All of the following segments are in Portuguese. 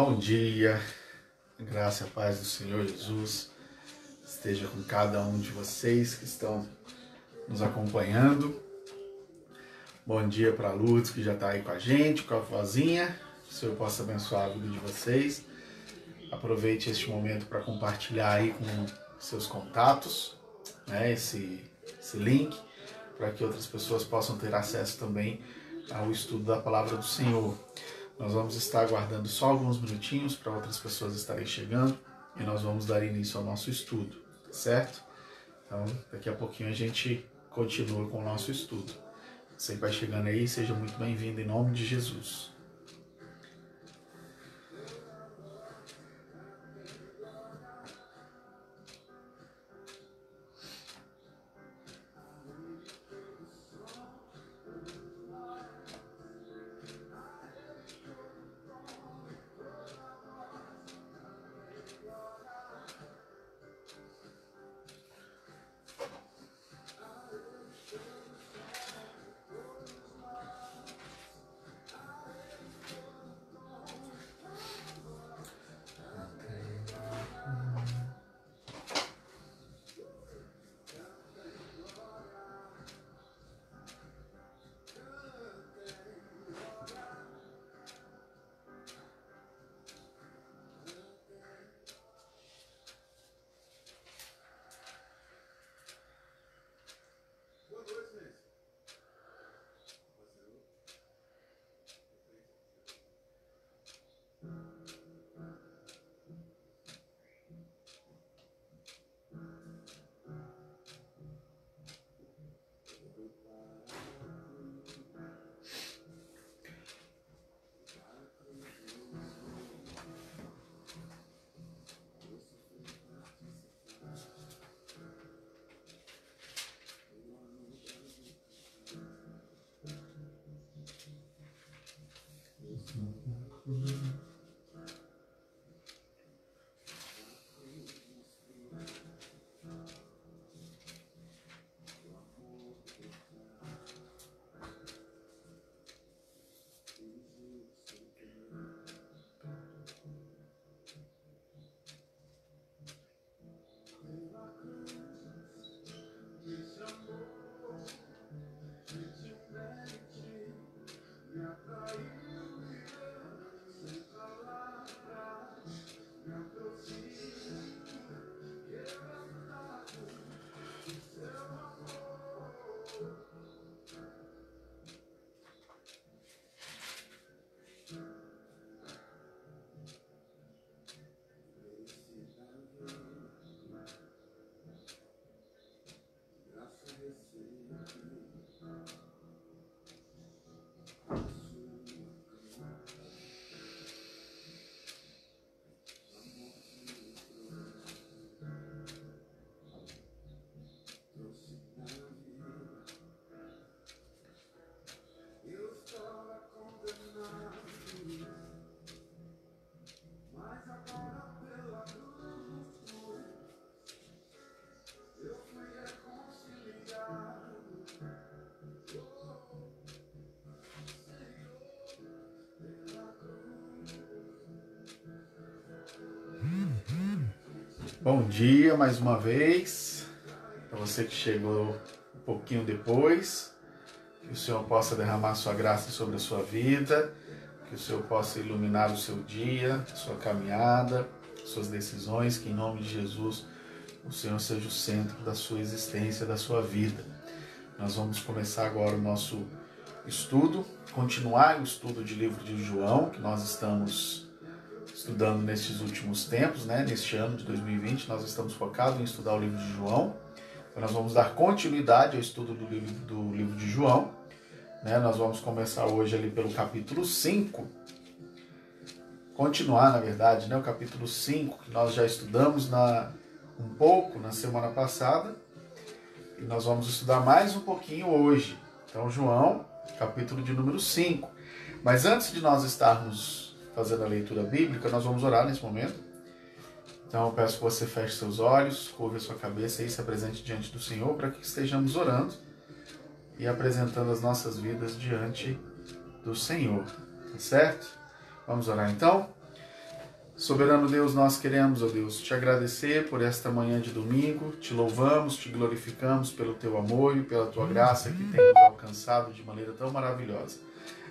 Bom dia, a graça e a paz do Senhor Jesus esteja com cada um de vocês que estão nos acompanhando. Bom dia para a Lutz, que já está aí com a gente, com a vozinha. Que o Senhor possa abençoar a vida de vocês. Aproveite este momento para compartilhar aí com seus contatos, né, esse link, para que outras pessoas possam ter acesso também ao estudo da Palavra do Senhor. Nós vamos estar aguardando só alguns minutinhos para outras pessoas estarem chegando e nós vamos dar início ao nosso estudo, certo? Então, daqui a pouquinho a gente continua com o nosso estudo. Você que vai chegando aí, seja muito bem-vindo em nome de Jesus. Bom dia mais uma vez, para você que chegou um pouquinho depois, que o Senhor possa derramar sua graça sobre a sua vida, que o Senhor possa iluminar o seu dia, a sua caminhada, suas decisões, que em nome de Jesus o Senhor seja o centro da sua existência, da sua vida. Nós vamos começar agora o nosso estudo, continuar o estudo de livro de João, que nós estamos estudando nestes últimos tempos, né? Neste ano de 2020, nós estamos focados em estudar o livro de João. Então nós vamos dar continuidade ao estudo do livro de João, né? Nós vamos começar hoje ali pelo capítulo 5, continuar, na verdade, né? O capítulo 5, que nós já estudamos um pouco na semana passada, e nós vamos estudar mais um pouquinho hoje. Então, João, capítulo de número 5. Mas antes de nós estarmos fazendo a leitura bíblica, nós vamos orar nesse momento. Então eu peço que você feche seus olhos, curve a sua cabeça e se apresente diante do Senhor para que estejamos orando e apresentando as nossas vidas diante do Senhor, tá certo? Vamos orar então? Soberano Deus, nós queremos, ó Deus, te agradecer por esta manhã de domingo, te louvamos, te glorificamos pelo teu amor e pela tua graça que tem nos alcançado de maneira tão maravilhosa.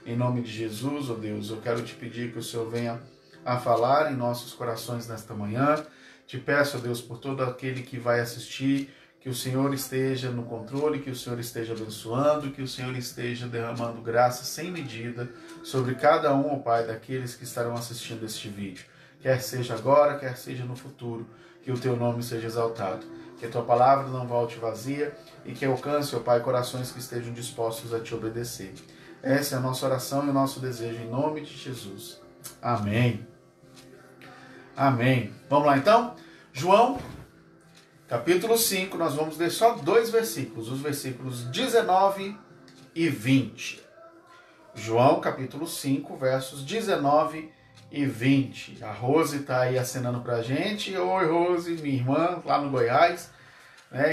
Em nome de Jesus, ó Deus, eu quero te pedir que o Senhor venha a falar em nossos corações nesta manhã. Te peço, ó Deus, por todo aquele que vai assistir, que o Senhor esteja no controle, que o Senhor esteja abençoando, que o Senhor esteja derramando graça sem medida sobre cada um, ó Pai, daqueles que estarão assistindo este vídeo. Quer seja agora, quer seja no futuro, que o teu nome seja exaltado. Que a tua palavra não volte vazia e que alcance, ó Pai, corações que estejam dispostos a te obedecer. Essa é a nossa oração e o nosso desejo em nome de Jesus. Amém. Amém. Vamos lá então? João, capítulo 5, nós vamos ler só 2 versículos, os versículos 19 e 20. João, capítulo 5, versos 19 e 20. A Rose está aí acenando para a gente. Oi, Rose, minha irmã, lá no Goiás.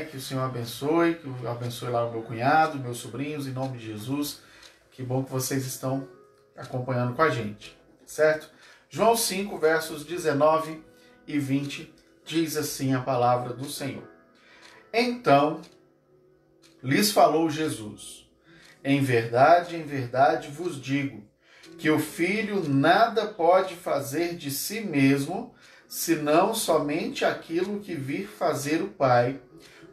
Que o Senhor abençoe, que abençoe lá o meu cunhado, meus sobrinhos, em nome de Jesus. Que bom que vocês estão acompanhando com a gente, certo? João 5, versos 19 e 20, diz assim a palavra do Senhor. Então lhes falou Jesus: em verdade vos digo, que o Filho nada pode fazer de si mesmo, senão somente aquilo que vir fazer o Pai,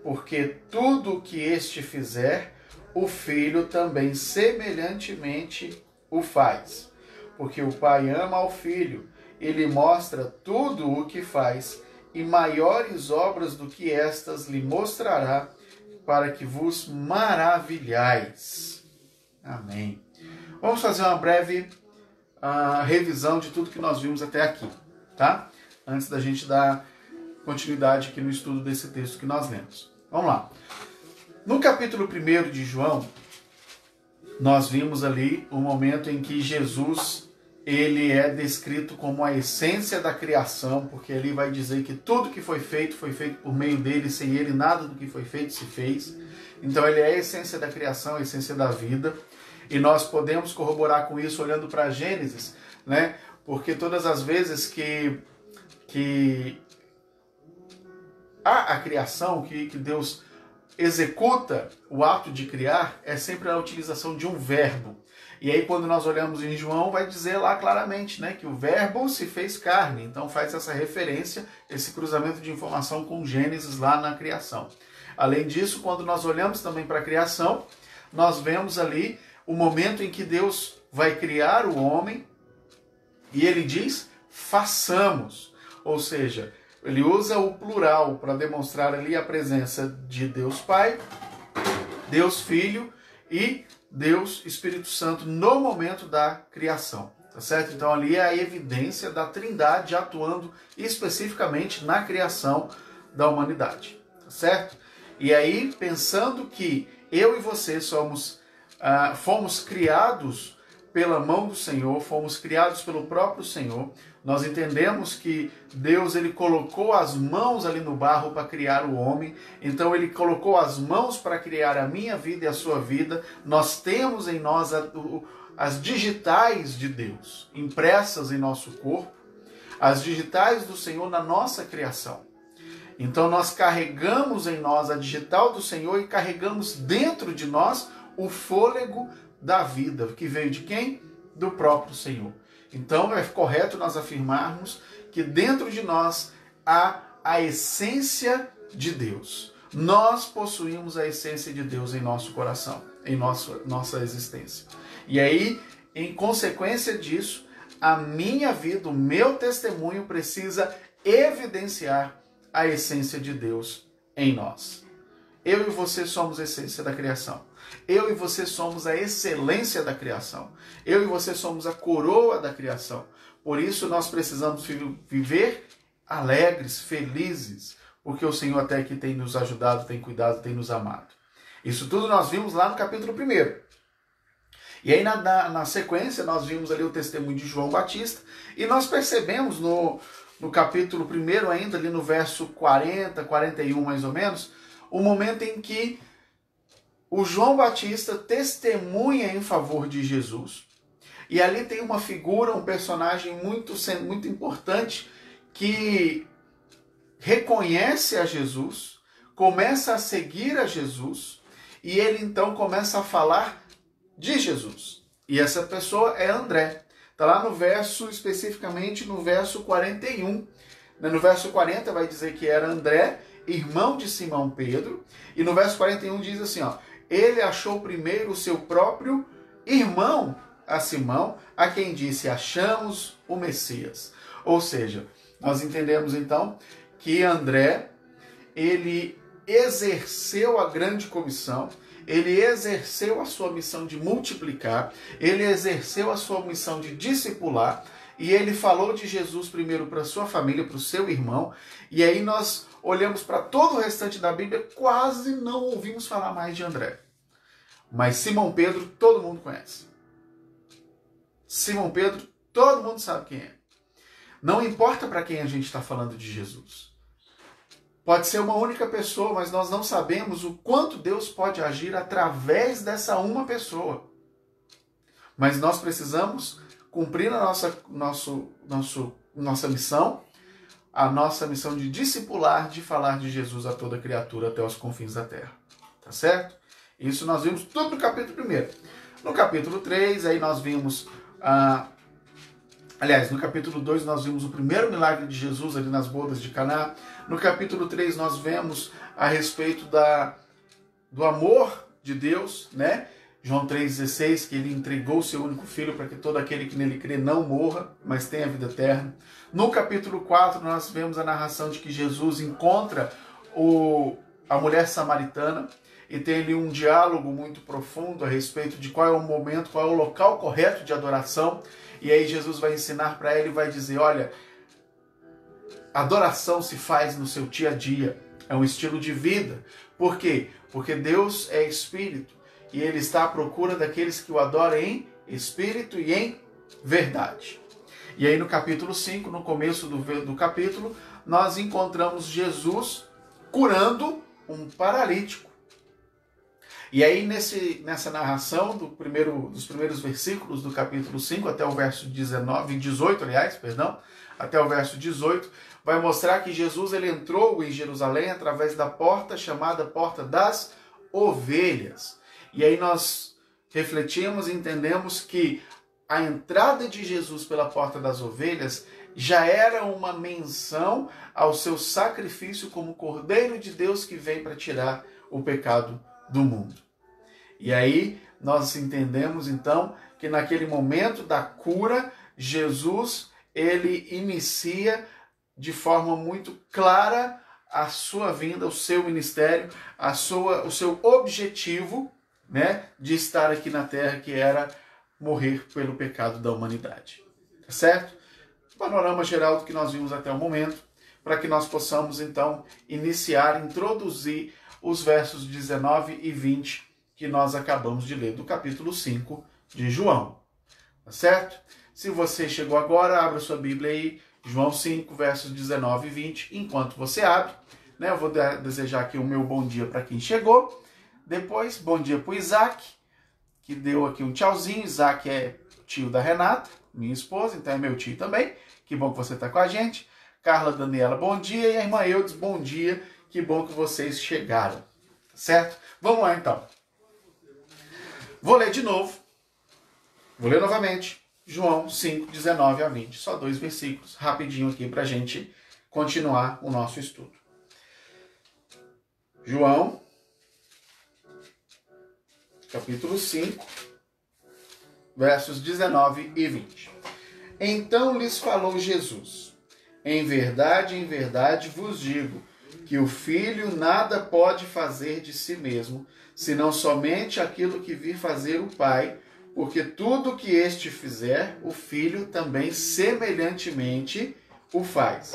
porque tudo o que este fizer, o Filho também semelhantemente o faz. Porque o Pai ama ao Filho, e lhe mostra tudo o que faz, e maiores obras do que estas lhe mostrará, para que vos maravilhais. Amém. Vamos fazer uma breve revisão de tudo que nós vimos até aqui, tá? Antes da gente dar continuidade aqui no estudo desse texto que nós lemos. Vamos lá. No capítulo 1 de João, nós vimos ali o momento em que Jesus, ele é descrito como a essência da criação, porque ele vai dizer que tudo que foi feito por meio dele, sem ele nada do que foi feito se fez. Então ele é a essência da criação, a essência da vida. E nós podemos corroborar com isso olhando para Gênesis, né? Porque todas as vezes que há a criação, que Deus executa o ato de criar, é sempre a utilização de um verbo. E aí quando nós olhamos em João, vai dizer lá claramente, né, que o verbo se fez carne. Então faz essa referência, esse cruzamento de informação com Gênesis lá na criação. Além disso, quando nós olhamos também para a criação, nós vemos ali o momento em que Deus vai criar o homem e ele diz, façamos. Ou seja, ele usa o plural para demonstrar ali a presença de Deus Pai, Deus Filho e Deus Espírito Santo no momento da criação. Tá certo? Então ali é a evidência da Trindade atuando especificamente na criação da humanidade. Tá certo? E aí, pensando que eu e você fomos criados pela mão do Senhor, fomos criados pelo próprio Senhor, nós entendemos que Deus ele colocou as mãos ali no barro para criar o homem, então ele colocou as mãos para criar a minha vida e a sua vida. Nós temos em nós as digitais de Deus impressas em nosso corpo, as digitais do Senhor na nossa criação. Então nós carregamos em nós a digital do Senhor e carregamos dentro de nós o fôlego da vida, que veio de quem? Do próprio Senhor. Então é correto nós afirmarmos que dentro de nós há a essência de Deus. Nós possuímos a essência de Deus em nosso coração, em nossa existência. E aí, em consequência disso, a minha vida, o meu testemunho precisa evidenciar a essência de Deus em nós. Eu e você somos a essência da criação. Eu e você somos a excelência da criação. Eu e você somos a coroa da criação. Por isso nós precisamos viver alegres, felizes, porque o Senhor até aqui tem nos ajudado, tem cuidado, tem nos amado. Isso tudo nós vimos lá no capítulo 1. E aí na sequência nós vimos ali o testemunho de João Batista e nós percebemos no capítulo 1 ainda, ali no verso 40, 41 mais ou menos, o momento em que o João Batista testemunha em favor de Jesus. E ali tem uma figura, um personagem muito importante que reconhece a Jesus, começa a seguir a Jesus, e ele então começa a falar de Jesus. E essa pessoa é André. Está lá no verso, especificamente no verso 41. No verso 40 vai dizer que era André, irmão de Simão Pedro. E no verso 41 diz assim, ó, ele achou primeiro o seu próprio irmão a Simão, a quem disse, achamos o Messias. Ou seja, nós entendemos então que André, ele exerceu a grande comissão, ele exerceu a sua missão de multiplicar, ele exerceu a sua missão de discipular, e ele falou de Jesus primeiro para sua família, para o seu irmão, e aí nós olhamos para todo o restante da Bíblia, quase não ouvimos falar mais de André. Mas Simão Pedro, todo mundo conhece. Simão Pedro, todo mundo sabe quem é. Não importa para quem a gente está falando de Jesus. Pode ser uma única pessoa, mas nós não sabemos o quanto Deus pode agir através dessa uma pessoa. Mas nós precisamos cumprir a nossa missão, a nossa missão de discipular, de falar de Jesus a toda criatura até os confins da terra. Tá certo? Isso nós vimos tudo no capítulo 1. No capítulo 3, aí nós vimos... Aliás, no capítulo 2 nós vimos o primeiro milagre de Jesus ali nas bodas de Caná. No capítulo 3 nós vemos a respeito do amor de Deus, né? João 3,16, que ele entregou o seu único filho para que todo aquele que nele crê não morra, mas tenha vida eterna. No capítulo 4 nós vemos a narração de que Jesus encontra a mulher samaritana e tem ali um diálogo muito profundo a respeito de qual é o momento, qual é o local correto de adoração. E aí Jesus vai ensinar para ela e vai dizer, olha, adoração se faz no seu dia a dia, é um estilo de vida. Por quê? Porque Deus é espírito e ele está à procura daqueles que o adoram em espírito e em verdade. E aí no capítulo 5, no começo do capítulo, nós encontramos Jesus curando um paralítico. E aí nessa narração dos primeiros versículos do capítulo 5 até o verso 18, até o verso 18, vai mostrar que Jesus ele entrou em Jerusalém através da porta chamada Porta das Ovelhas. E aí nós refletimos e entendemos que a entrada de Jesus pela Porta das Ovelhas já era uma menção ao seu sacrifício como Cordeiro de Deus que vem para tirar o pecado do mundo. E aí nós entendemos então que naquele momento da cura, Jesus ele inicia de forma muito clara a sua vinda, o seu ministério, o seu objetivo, né, de estar aqui na terra, que era morrer pelo pecado da humanidade. Tá certo? Panorama geral do que nós vimos até o momento, para que nós possamos então introduzir os versos 19 e 20 que nós acabamos de ler do capítulo 5 de João. Tá certo? Se você chegou agora, abra sua Bíblia aí, João 5, versos 19 e 20. Enquanto você abre, né, eu vou desejar aqui o meu bom dia para quem chegou. Depois, bom dia para o Isaac, que deu aqui um tchauzinho. Isaac é tio da Renata, minha esposa, então é meu tio também. Que bom que você está com a gente. Carla Daniela, bom dia. E a irmã Eudes, bom dia. Que bom que vocês chegaram. Certo? Vamos lá então. Vou ler de novo. Vou ler novamente. João 5, 19 a 20. Só 2 versículos, rapidinho aqui para a gente continuar o nosso estudo. João, capítulo 5, versos 19 e 20. Então lhes falou Jesus: em verdade vos digo, que o Filho nada pode fazer de si mesmo, senão somente aquilo que vir fazer o Pai, porque tudo que este fizer, o Filho também semelhantemente o faz.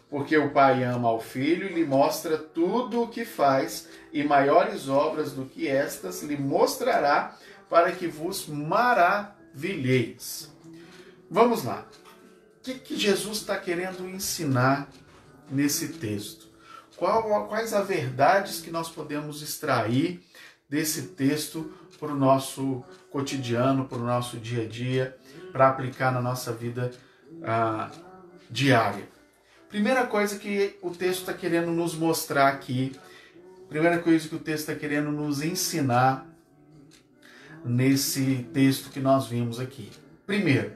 Porque o Pai ama ao Filho e lhe mostra tudo o que faz, e maiores obras do que estas lhe mostrará, para que vos maravilheis. Vamos lá. O que Jesus está querendo ensinar nesse texto? Quais as verdades que nós podemos extrair desse texto para o nosso cotidiano, para o nosso dia a dia, para aplicar na nossa vida diária. Primeira coisa que o texto está querendo nos mostrar aqui, primeira coisa que o texto está querendo nos ensinar nesse texto que nós vimos aqui. Primeiro,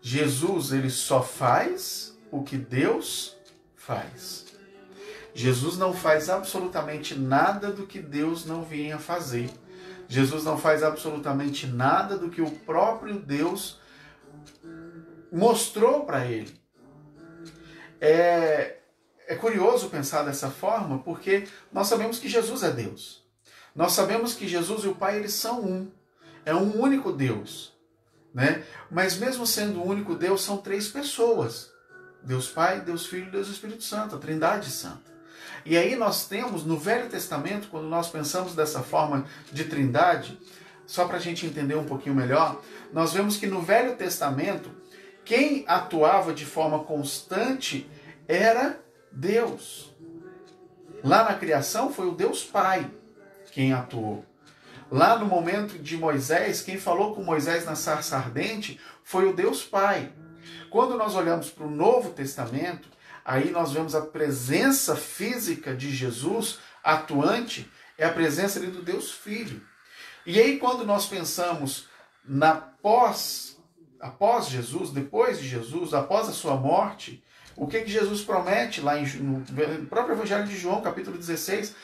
Jesus ele só faz o que Deus faz. Jesus não faz absolutamente nada do que Deus não vinha fazer. Jesus não faz absolutamente nada do que o próprio Deus mostrou para ele. É curioso pensar dessa forma, porque nós sabemos que Jesus é Deus. Nós sabemos que Jesus e o Pai eles são um. É um único Deus, né? Mas mesmo sendo um único Deus, são três pessoas. Deus Pai, Deus Filho e Deus Espírito Santo, a Trindade Santa. E aí nós temos, no Velho Testamento, quando nós pensamos dessa forma de trindade, só para a gente entender um pouquinho melhor, nós vemos que no Velho Testamento, quem atuava de forma constante era Deus. Lá na criação foi o Deus Pai quem atuou. Lá no momento de Moisés, quem falou com Moisés na sarça ardente foi o Deus Pai. Quando nós olhamos para o Novo Testamento, aí nós vemos a presença física de Jesus atuante, é a presença ali do Deus Filho. E aí quando nós pensamos após Jesus, depois de Jesus, após a sua morte, o que Jesus promete lá no próprio Evangelho de João, capítulo 16,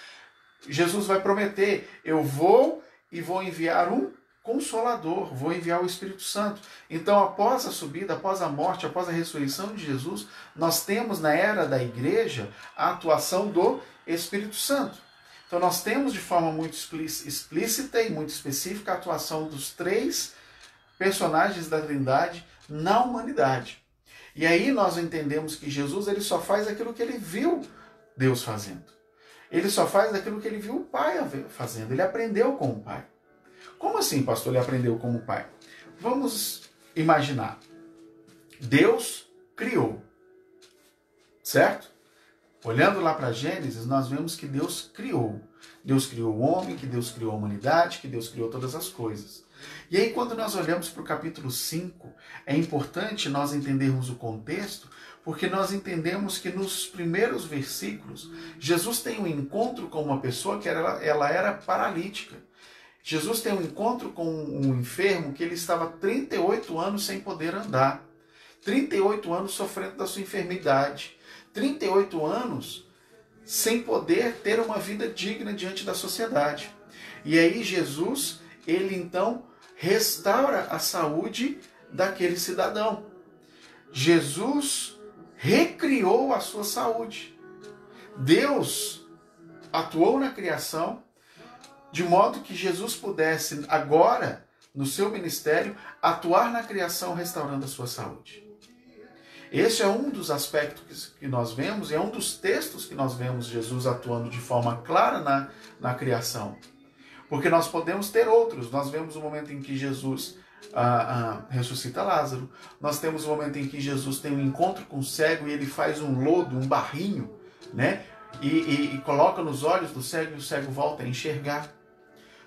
Jesus vai prometer, eu vou e vou enviar um Consolador, vou enviar o Espírito Santo. Então, após a subida, após a morte, após a ressurreição de Jesus, nós temos na era da igreja a atuação do Espírito Santo. Então, nós temos de forma muito explícita e muito específica a atuação dos três personagens da Trindade na humanidade. E aí nós entendemos que Jesus ele só faz aquilo que ele viu Deus fazendo. Ele só faz aquilo que ele viu o Pai fazendo. Ele aprendeu com o Pai. Como assim, pastor, ele aprendeu como Pai? Vamos imaginar. Deus criou, certo? Olhando lá para Gênesis, nós vemos que Deus criou. Deus criou o homem, que Deus criou a humanidade, que Deus criou todas as coisas. E aí, quando nós olhamos para o capítulo 5, é importante nós entendermos o contexto, porque nós entendemos que nos primeiros versículos, Jesus tem um encontro com uma pessoa que ela era paralítica. Jesus tem um encontro com um enfermo que ele estava 38 anos sem poder andar. 38 anos sofrendo da sua enfermidade. 38 anos sem poder ter uma vida digna diante da sociedade. E aí Jesus, ele então restaura a saúde daquele cidadão. Jesus recriou a sua saúde. Deus atuou na criação de modo que Jesus pudesse agora, no seu ministério, atuar na criação restaurando a sua saúde. Esse é um dos aspectos que nós vemos e é um dos textos que nós vemos Jesus atuando de forma clara na criação. Porque nós podemos ter outros. Nós vemos o momento em que Jesus ressuscita Lázaro. Nós temos o momento em que Jesus tem um encontro com o cego e ele faz um lodo, um barrinho, né? E coloca nos olhos do cego e o cego volta a enxergar.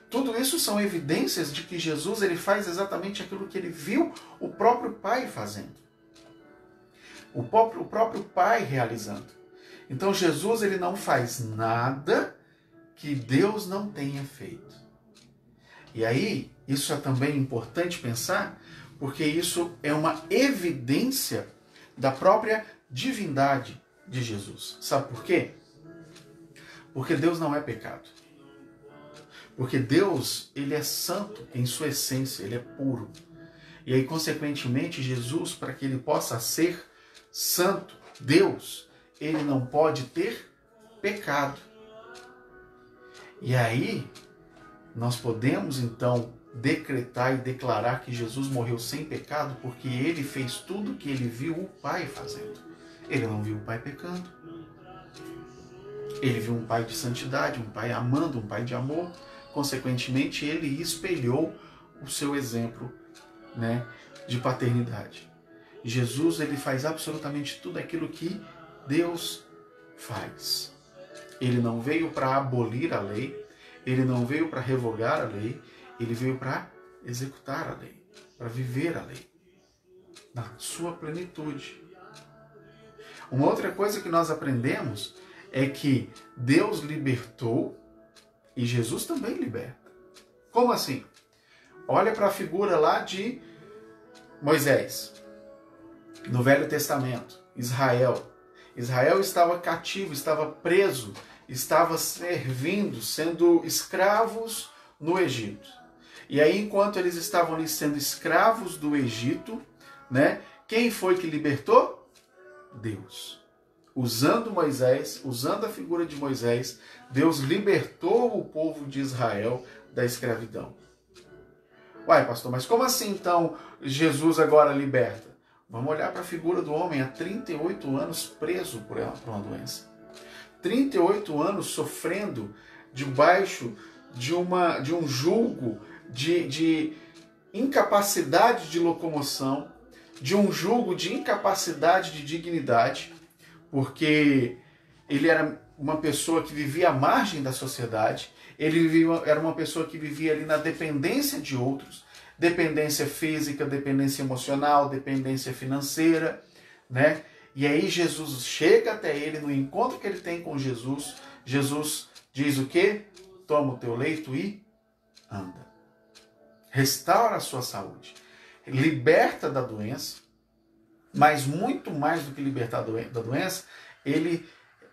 Tudo isso são evidências de que Jesus ele faz exatamente aquilo que ele viu o próprio Pai fazendo. O próprio Pai realizando. Então Jesus ele não faz nada que Deus não tenha feito. E aí, isso é também importante pensar, porque isso é uma evidência da própria divindade de Jesus. Sabe por quê? Porque Deus não é pecado. Porque Deus, ele é santo em sua essência, ele é puro. E aí, consequentemente, Jesus, para que ele possa ser santo, Deus, ele não pode ter pecado. E aí, nós podemos, então, decretar e declarar que Jesus morreu sem pecado, porque ele fez tudo o que ele viu o Pai fazendo. Ele não viu o Pai pecando. Ele viu um Pai de santidade, um Pai amando, um Pai de amor. Consequentemente, ele espelhou o seu exemplo, né, de paternidade. Jesus ele faz absolutamente tudo aquilo que Deus faz. Ele não veio para abolir a lei, ele não veio para revogar a lei, Ele veio para executar a lei, para viver a lei na sua plenitude. Uma outra coisa que nós aprendemos é que Deus libertou e Jesus também liberta. Como assim? Olha para a figura lá de Moisés, no Velho Testamento, Israel. Israel estava cativo, estava preso, estava servindo, sendo escravos no Egito. E aí, enquanto eles estavam ali sendo escravos do Egito, né, quem foi que libertou? Deus. Usando Moisés, usando a figura de Moisés, Deus libertou o povo de Israel da escravidão. Uai, pastor, mas como assim então Jesus agora liberta? Vamos olhar para a figura do homem há 38 anos preso por uma doença. 38 anos sofrendo debaixo de um jugo de incapacidade de locomoção, de um jugo de incapacidade de dignidade, porque ele era uma pessoa que vivia à margem da sociedade, era uma pessoa que vivia ali na dependência de outros, dependência física, dependência emocional, dependência financeira, né? E aí Jesus chega até ele, no encontro que ele tem com Jesus, Jesus diz o quê? Toma o teu leito e anda. Restaura a sua saúde. Liberta da doença, mas muito mais do que libertar da doença, ele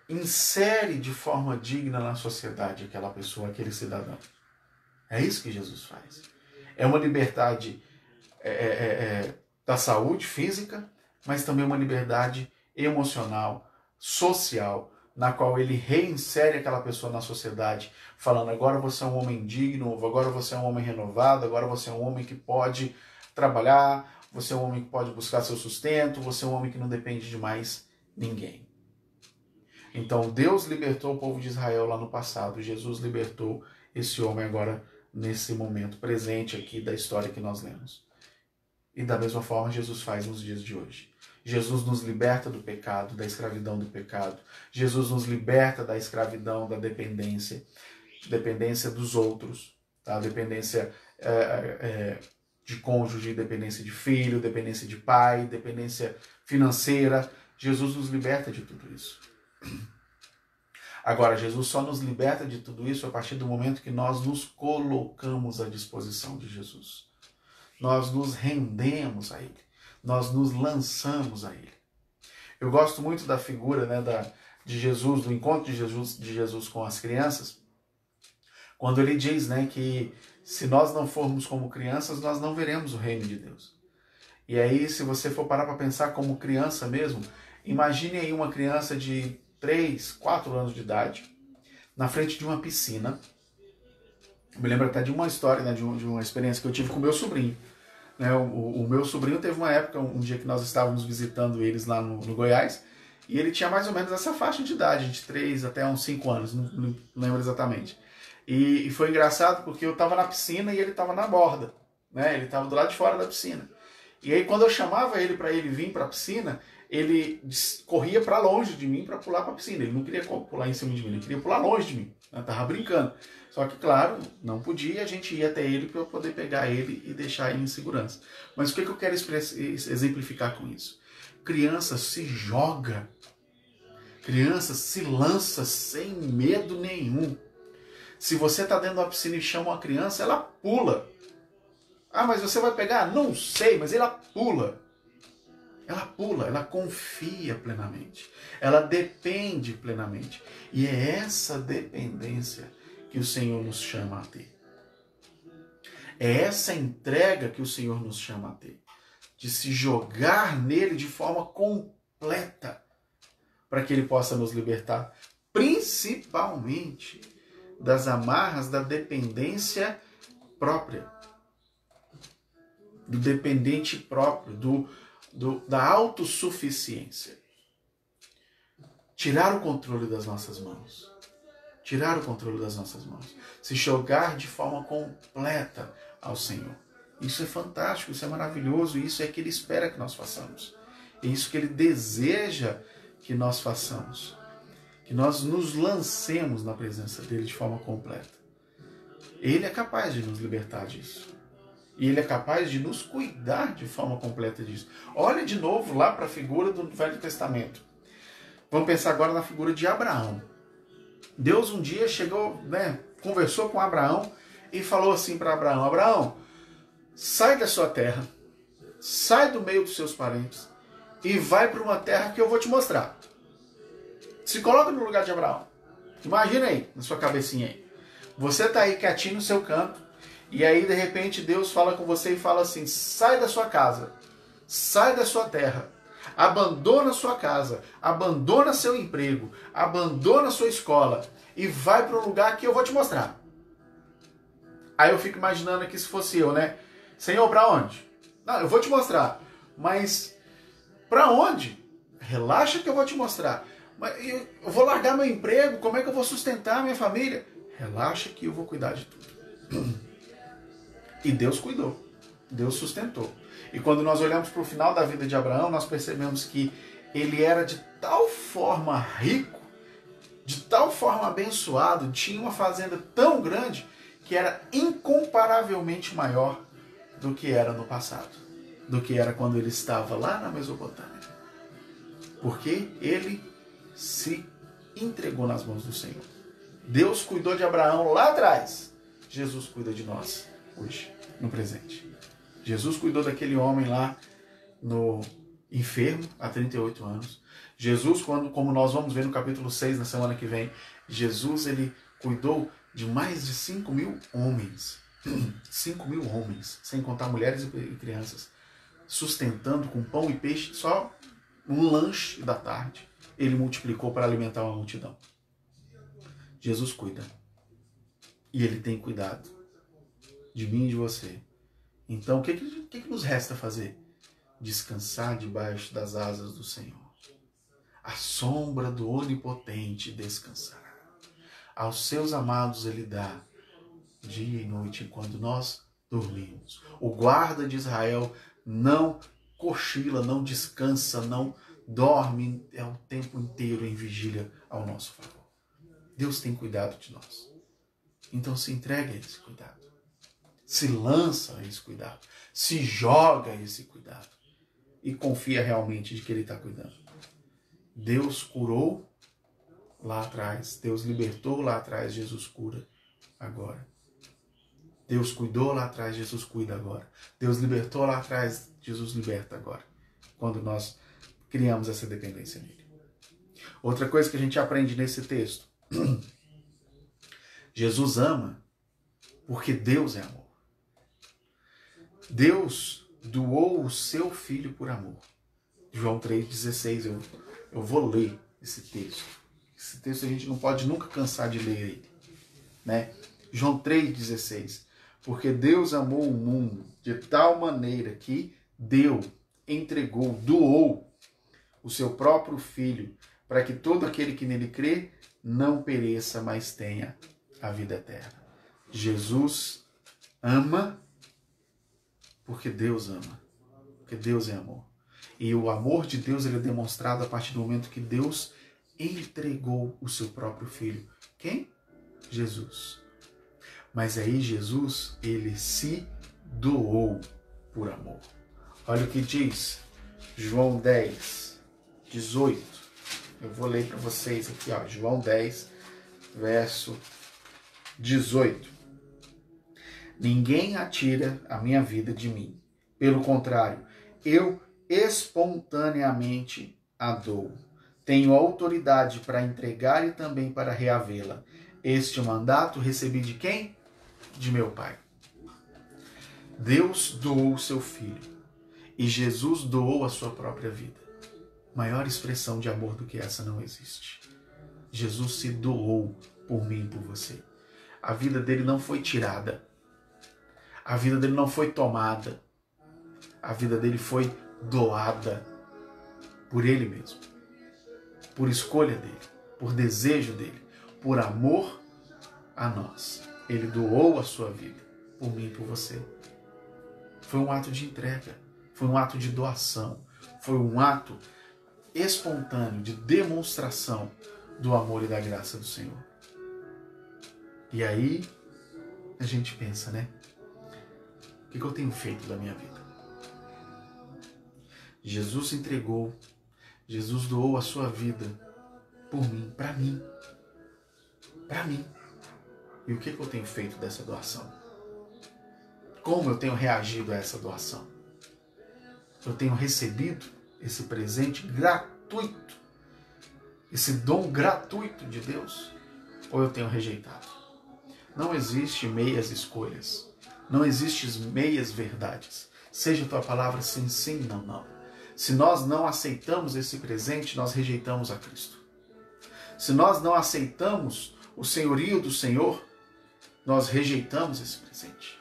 insere de forma digna na sociedade aquela pessoa, aquele cidadão. É isso que Jesus faz. É uma liberdade da saúde física, mas também uma liberdade emocional, social, na qual ele reinsere aquela pessoa na sociedade, falando: agora você é um homem digno, agora você é um homem renovado, agora você é um homem que pode trabalhar, você é um homem que pode buscar seu sustento, você é um homem que não depende de mais ninguém. Então Deus libertou o povo de Israel lá no passado, Jesus libertou esse homem agora nesse momento presente aqui da história que nós lemos. E da mesma forma Jesus faz nos dias de hoje. Jesus nos liberta do pecado, da escravidão do pecado. Jesus nos liberta da escravidão, da dependência dos outros, tá? Dependência de cônjuge, dependência de filho, dependência de pai, dependência financeira. Jesus nos liberta de tudo isso. Agora, Jesus só nos liberta de tudo isso a partir do momento que nós nos colocamos à disposição de Jesus. Nós nos rendemos a Ele. Nós nos lançamos a Ele. Eu gosto muito da figura, né, de Jesus, do encontro de Jesus com as crianças, quando ele diz, né, que se nós não formos como crianças, nós não veremos o reino de Deus. E aí, se você for parar para pensar como criança mesmo, imagine aí uma criança de 3, 4 anos de idade, na frente de uma piscina. Eu me lembro até de uma história, né, de uma experiência que eu tive com o meu sobrinho. Né, o meu sobrinho teve uma época, um dia que nós estávamos visitando eles lá no Goiás, e ele tinha mais ou menos essa faixa de idade, de 3 até uns 5 anos, não lembro exatamente. E foi engraçado porque eu estava na piscina e ele estava na borda, né? Ele estava do lado de fora da piscina. E aí quando eu chamava ele para ele vir para a piscina, ele corria para longe de mim para pular para a piscina. Ele não queria pular em cima de mim, ele queria pular longe de mim. Eu estava brincando. Só que, claro, não podia, a gente ia até ele para eu poder pegar ele e deixar ele em segurança. Mas o que eu quero exemplificar com isso? Criança se joga, criança se lança sem medo nenhum. Se você está dentro da piscina e chama uma criança, ela pula. Ah, mas você vai pegar? Não sei, mas ela pula. Ela pula, ela confia plenamente. Ela depende plenamente. E é essa dependência que o Senhor nos chama a ter. É essa entrega que o Senhor nos chama a ter. De se jogar nele de forma completa, para que ele possa nos libertar, principalmente das amarras da dependência própria, do dependente próprio, da autossuficiência. Tirar o controle das nossas mãos. Tirar o controle das nossas mãos. Se jogar de forma completa ao Senhor. Isso é fantástico, isso é maravilhoso, isso é que Ele espera que nós façamos. É isso que Ele deseja que nós façamos. Que nós nos lancemos na presença dEle de forma completa. Ele é capaz de nos libertar disso. E Ele é capaz de nos cuidar de forma completa disso. Olha de novo lá para a figura do Velho Testamento. Vamos pensar agora na figura de Abraão. Deus um dia chegou, conversou com Abraão e falou assim para Abraão: Abraão, sai da sua terra, sai do meio dos seus parentes e vai para uma terra que eu vou te mostrar. Se coloca no lugar de Abraão. Imagina aí, na sua cabecinha aí. Você está aí quietinho no seu canto e aí de repente Deus fala com você e fala assim: sai da sua casa, sai da sua terra, abandona sua casa, abandona seu emprego, abandona sua escola e vai para um lugar que eu vou te mostrar. Aí eu fico imaginando aqui se fosse eu, Senhor, para onde? Não, eu vou te mostrar. Mas para onde? Relaxa que eu vou te mostrar. Mas eu vou largar meu emprego, como é que eu vou sustentar minha família? Relaxa que eu vou cuidar de tudo. E Deus cuidou, Deus sustentou. E quando nós olhamos para o final da vida de Abraão, nós percebemos que ele era de tal forma rico, de tal forma abençoado, tinha uma fazenda tão grande, que era incomparavelmente maior do que era no passado, do que era quando ele estava lá na Mesopotâmia. Porque ele se entregou nas mãos do Senhor. Deus cuidou de Abraão lá atrás. Jesus cuida de nós hoje, no presente. Jesus cuidou daquele homem lá no enfermo há 38 anos. Jesus, como nós vamos ver no capítulo 6 na semana que vem, Jesus ele cuidou de mais de 5.000 homens. 5.000 homens, sem contar mulheres e crianças, sustentando com pão e peixe, só um lanche da tarde. Ele multiplicou para alimentar uma multidão. Jesus cuida. E Ele tem cuidado de mim e de você. Então, o que nos resta fazer? Descansar debaixo das asas do Senhor. A sombra do Onipotente descansará. Aos seus amados Ele dá dia e noite enquanto nós dormimos. O guarda de Israel não cochila, não descansa, não dorme, é o tempo inteiro em vigília ao nosso favor. Deus tem cuidado de nós. Então se entregue a esse cuidado. Se lança a esse cuidado. Se joga a esse cuidado. E confia realmente de que Ele está cuidando. Deus curou lá atrás. Deus libertou lá atrás. Jesus cura agora. Deus cuidou lá atrás. Jesus cuida agora. Deus libertou lá atrás. Jesus liberta agora. Quando nós criamos essa dependência nele. Outra coisa que a gente aprende nesse texto. Jesus ama porque Deus é amor. Deus doou o seu Filho por amor. João 3,16. Eu vou ler esse texto. Esse texto a gente não pode nunca cansar de ler ele. João 3,16. Porque Deus amou o mundo de tal maneira que deu, entregou, doou o seu próprio Filho, para que todo aquele que nele crê não pereça, mas tenha a vida eterna. Jesus ama porque Deus ama. Porque Deus é amor. E o amor de Deus ele é demonstrado a partir do momento que Deus entregou o seu próprio Filho. Quem? Jesus. Mas aí Jesus, ele se doou por amor. Olha o que diz João 10, 18. Eu vou ler para vocês aqui, João 10, verso 18. Ninguém atira a minha vida de mim. Pelo contrário, eu espontaneamente a dou. Tenho autoridade para entregar e também para reavê-la. Este mandato recebi de quem? De meu Pai. Deus doou o seu Filho. E Jesus doou a sua própria vida. Maior expressão de amor do que essa não existe. Jesus se doou por mim e por você. A vida dele não foi tirada. A vida dele não foi tomada. A vida dele foi doada por ele mesmo. Por escolha dele. Por desejo dele. Por amor a nós. Ele doou a sua vida por mim e por você. Foi um ato de entrega. Foi um ato de doação. Foi um ato espontâneo de demonstração do amor e da graça do Senhor. E aí, a gente pensa, né? O que eu tenho feito da minha vida? Jesus entregou, Jesus doou a sua vida por mim, para mim. Para mim. E o que eu tenho feito dessa doação? Como eu tenho reagido a essa doação? Eu tenho recebido esse presente gratuito, esse dom gratuito de Deus, ou eu tenho rejeitado? Não existe meias escolhas, não existe meias verdades. Seja a tua palavra sim, sim, não, não. Se nós não aceitamos esse presente, nós rejeitamos a Cristo. Se nós não aceitamos o senhorio do Senhor, nós rejeitamos esse presente.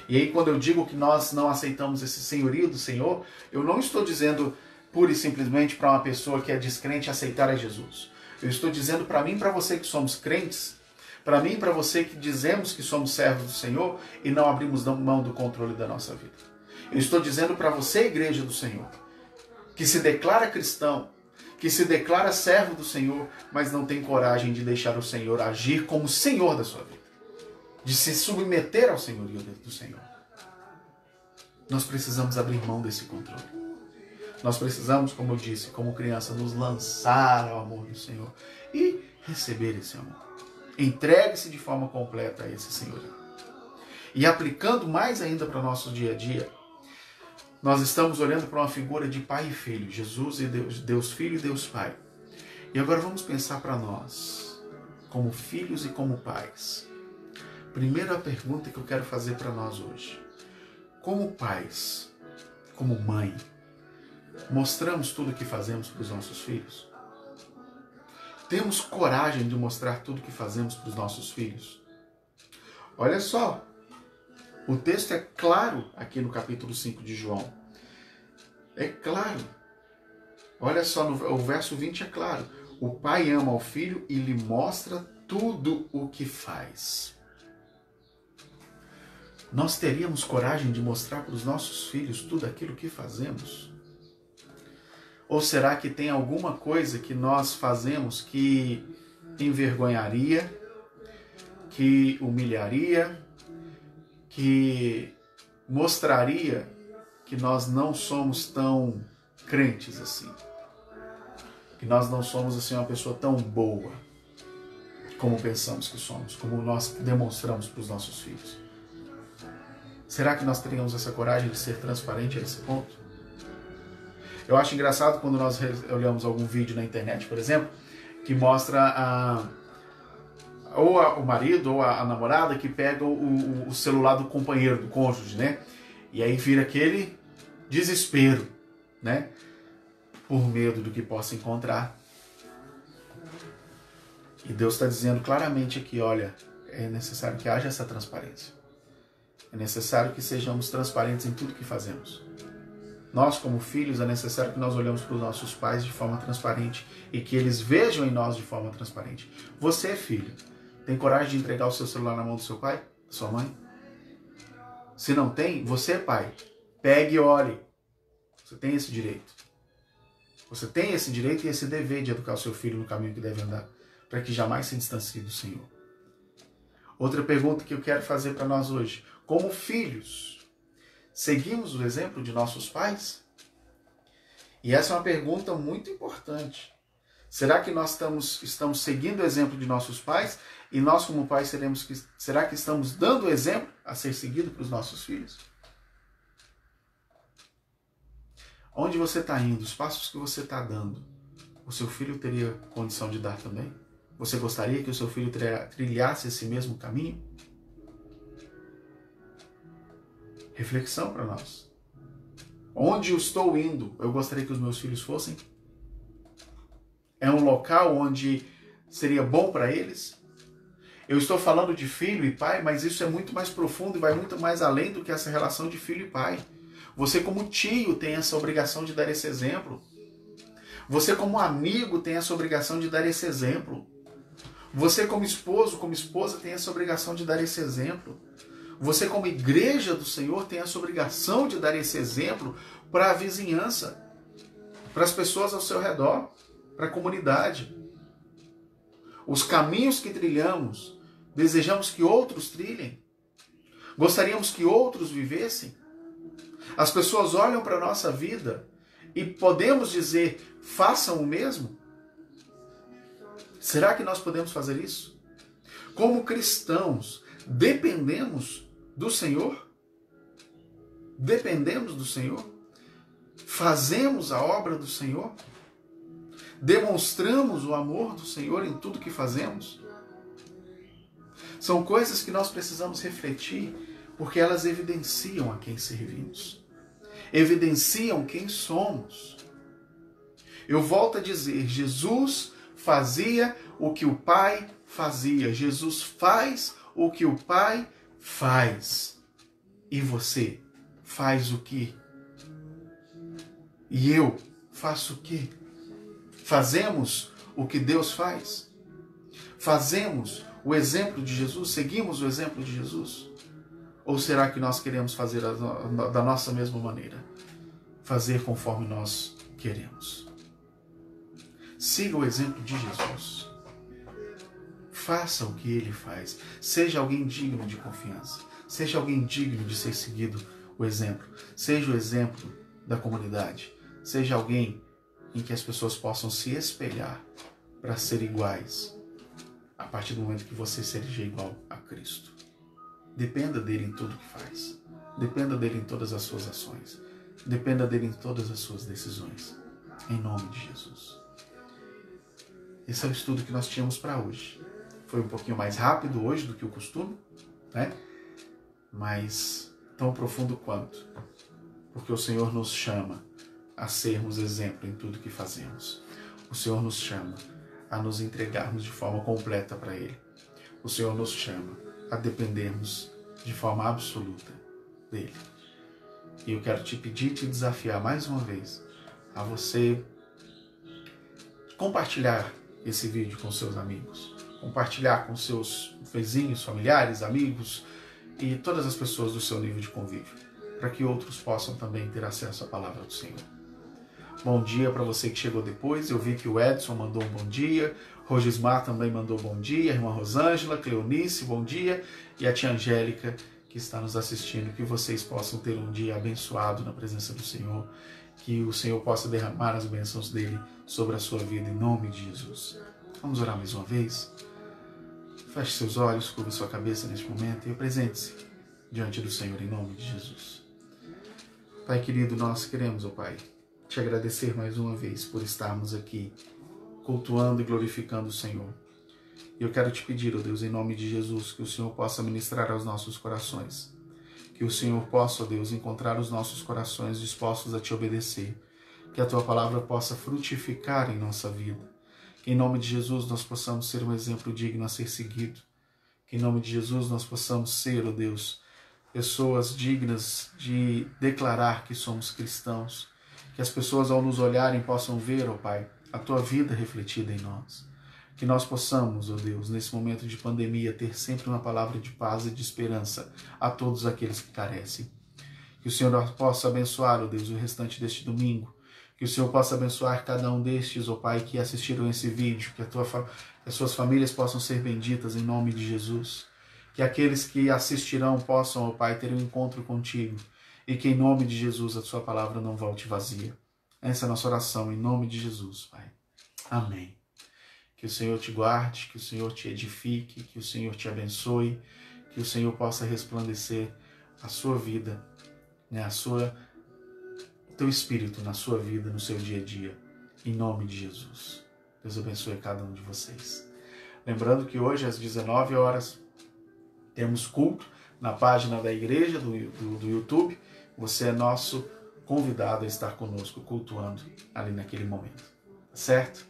E aí, quando eu digo que nós não aceitamos esse senhorio do Senhor, eu não estou dizendo pura e simplesmente para uma pessoa que é descrente aceitar a Jesus. Eu estou dizendo para mim e para você que somos crentes, para mim e para você que dizemos que somos servos do Senhor e não abrimos mão do controle da nossa vida. Eu estou dizendo para você, igreja do Senhor, que se declara cristão, que se declara servo do Senhor, mas não tem coragem de deixar o Senhor agir como Senhor da sua vida, de se submeter ao senhorio do Senhor. Nós precisamos abrir mão desse controle. Nós precisamos, como eu disse, como criança, nos lançar ao amor do Senhor e receber esse amor. Entregue-se de forma completa a esse senhorio. E aplicando mais ainda para o nosso dia a dia, nós estamos olhando para uma figura de pai e filho, Jesus e Deus Filho e Deus Pai. E agora vamos pensar para nós, como filhos e como pais. Primeira pergunta que eu quero fazer para nós hoje. Como pais, como mãe, mostramos tudo o que fazemos para os nossos filhos? Temos coragem de mostrar tudo o que fazemos para os nossos filhos? Olha só, o texto é claro aqui no capítulo 5 de João. É claro. Olha só, o verso 20 é claro. O pai ama o filho e lhe mostra tudo o que faz. Nós teríamos coragem de mostrar para os nossos filhos tudo aquilo que fazemos? Ou será que tem alguma coisa que nós fazemos que envergonharia, que humilharia, que mostraria que nós não somos tão crentes assim? Que nós não somos assim uma pessoa tão boa como pensamos que somos, como nós demonstramos para os nossos filhos? Será que nós teríamos essa coragem de ser transparente a esse ponto? Eu acho engraçado quando nós olhamos algum vídeo na internet, por exemplo, que mostra o marido ou a namorada que pega o celular do companheiro, do cônjuge, né? E aí vira aquele desespero, né? Por medo do que possa encontrar. E Deus está dizendo claramente aqui, olha, é necessário que haja essa transparência. É necessário que sejamos transparentes em tudo que fazemos. Nós, como filhos, é necessário que nós olhemos para os nossos pais de forma transparente e que eles vejam em nós de forma transparente. Você é filho. Tem coragem de entregar o seu celular na mão do seu pai, da sua mãe? Se não tem, você é pai. Pegue e olhe. Você tem esse direito. Você tem esse direito e esse dever de educar o seu filho no caminho que deve andar, para que jamais se distancie do Senhor. Outra pergunta que eu quero fazer para nós hoje. Como filhos, seguimos o exemplo de nossos pais? E essa é uma pergunta muito importante. Será que nós estamos seguindo o exemplo de nossos pais? E nós, como pais, será que estamos dando o exemplo a ser seguido para os nossos filhos? Onde você está indo, os passos que você está dando, o seu filho teria condição de dar também? Você gostaria que o seu filho trilhasse esse mesmo caminho? Reflexão para nós. Onde eu estou indo, eu gostaria que os meus filhos fossem? É um local onde seria bom para eles? Eu estou falando de filho e pai, mas isso é muito mais profundo e vai muito mais além do que essa relação de filho e pai. Você, como tio, tem essa obrigação de dar esse exemplo. Você, como amigo, tem essa obrigação de dar esse exemplo. Você, como esposo, como esposa, tem essa obrigação de dar esse exemplo. Você, como igreja do Senhor, tem essa obrigação de dar esse exemplo para a vizinhança, para as pessoas ao seu redor, para a comunidade. Os caminhos que trilhamos, desejamos que outros trilhem. Gostaríamos que outros vivessem? As pessoas olham para a nossa vida e podemos dizer, façam o mesmo? Será que nós podemos fazer isso? Como cristãos, dependemos do Senhor? Dependemos do Senhor? Fazemos a obra do Senhor? Demonstramos o amor do Senhor em tudo que fazemos? São coisas que nós precisamos refletir, porque elas evidenciam a quem servimos. Evidenciam quem somos. Eu volto a dizer, Jesus fazia o que o Pai fazia. Jesus faz o que o Pai faz. E você faz o quê? E eu faço o quê? Fazemos o que Deus faz? Fazemos o exemplo de Jesus? Seguimos o exemplo de Jesus? Ou será que nós queremos fazer da nossa mesma maneira? Fazer conforme nós queremos. Siga o exemplo de Jesus. Faça o que Ele faz. Seja alguém digno de confiança. Seja alguém digno de ser seguido o exemplo. Seja o exemplo da comunidade. Seja alguém em que as pessoas possam se espelhar para ser iguais a partir do momento que você seja igual a Cristo. Dependa dele em tudo que faz. Dependa dele em todas as suas ações. Dependa dele em todas as suas decisões. Em nome de Jesus. Esse é o estudo que nós tínhamos para hoje. Foi um pouquinho mais rápido hoje do que o costume, né? Mas tão profundo quanto. Porque o Senhor nos chama a sermos exemplo em tudo que fazemos. O Senhor nos chama a nos entregarmos de forma completa para Ele. O Senhor nos chama a dependermos de forma absoluta dEle. E eu quero te pedir, te desafiar mais uma vez a você compartilhar esse vídeo com seus amigos, compartilhar com seus vizinhos, familiares, amigos e todas as pessoas do seu nível de convívio, para que outros possam também ter acesso à palavra do Senhor. Bom dia para você que chegou depois. Eu vi que o Edson mandou um bom dia, Rogismar também mandou bom dia, a irmã Rosângela, Cleonice, bom dia, e a tia Angélica que está nos assistindo. Que vocês possam ter um dia abençoado na presença do Senhor, que o Senhor possa derramar as bênçãos dele sobre a sua vida em nome de Jesus. Vamos orar mais uma vez? Feche seus olhos, curva sua cabeça neste momento e apresente-se diante do Senhor em nome de Jesus. Pai querido, nós queremos, ó Pai, te agradecer mais uma vez por estarmos aqui cultuando e glorificando o Senhor. E eu quero te pedir, ó Deus, em nome de Jesus, que o Senhor possa ministrar aos nossos corações. Que o Senhor possa, ó Deus, encontrar os nossos corações dispostos a te obedecer. Que a tua palavra possa frutificar em nossa vida. Que em nome de Jesus nós possamos ser um exemplo digno a ser seguido. Que em nome de Jesus nós possamos ser, ó Deus, pessoas dignas de declarar que somos cristãos. Que as pessoas ao nos olharem possam ver, ó Pai, a tua vida refletida em nós. Que nós possamos, ó Deus, nesse momento de pandemia, ter sempre uma palavra de paz e de esperança a todos aqueles que carecem. Que o Senhor possa abençoar, ó Deus, o restante deste domingo. Que o Senhor possa abençoar cada um destes, ó Pai, que assistiram esse vídeo. Que as suas famílias possam ser benditas em nome de Jesus. Que aqueles que assistirão possam, ó Pai, ter um encontro contigo. E que em nome de Jesus a sua palavra não volte vazia. Essa é a nossa oração em nome de Jesus, Pai. Amém. Que o Senhor te guarde, que o Senhor te edifique, que o Senhor te abençoe, que o Senhor possa resplandecer a sua vida, né, o teu espírito na sua vida, no seu dia a dia, em nome de Jesus. Deus abençoe cada um de vocês. Lembrando que hoje às 19 horas temos culto na página da igreja do YouTube. Você é nosso convidado a estar conosco, cultuando ali naquele momento, certo?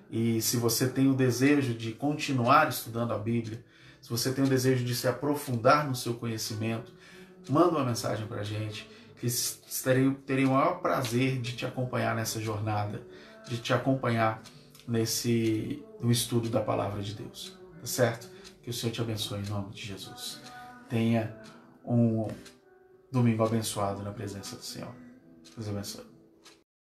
E se você tem o desejo de continuar estudando a Bíblia, se você tem o desejo de se aprofundar no seu conhecimento, manda uma mensagem para a gente, que terei o maior prazer de te acompanhar nessa jornada, de te acompanhar no estudo da Palavra de Deus, tá certo? Que o Senhor te abençoe em nome de Jesus. Tenha um domingo abençoado na presença do Senhor. Deus abençoe.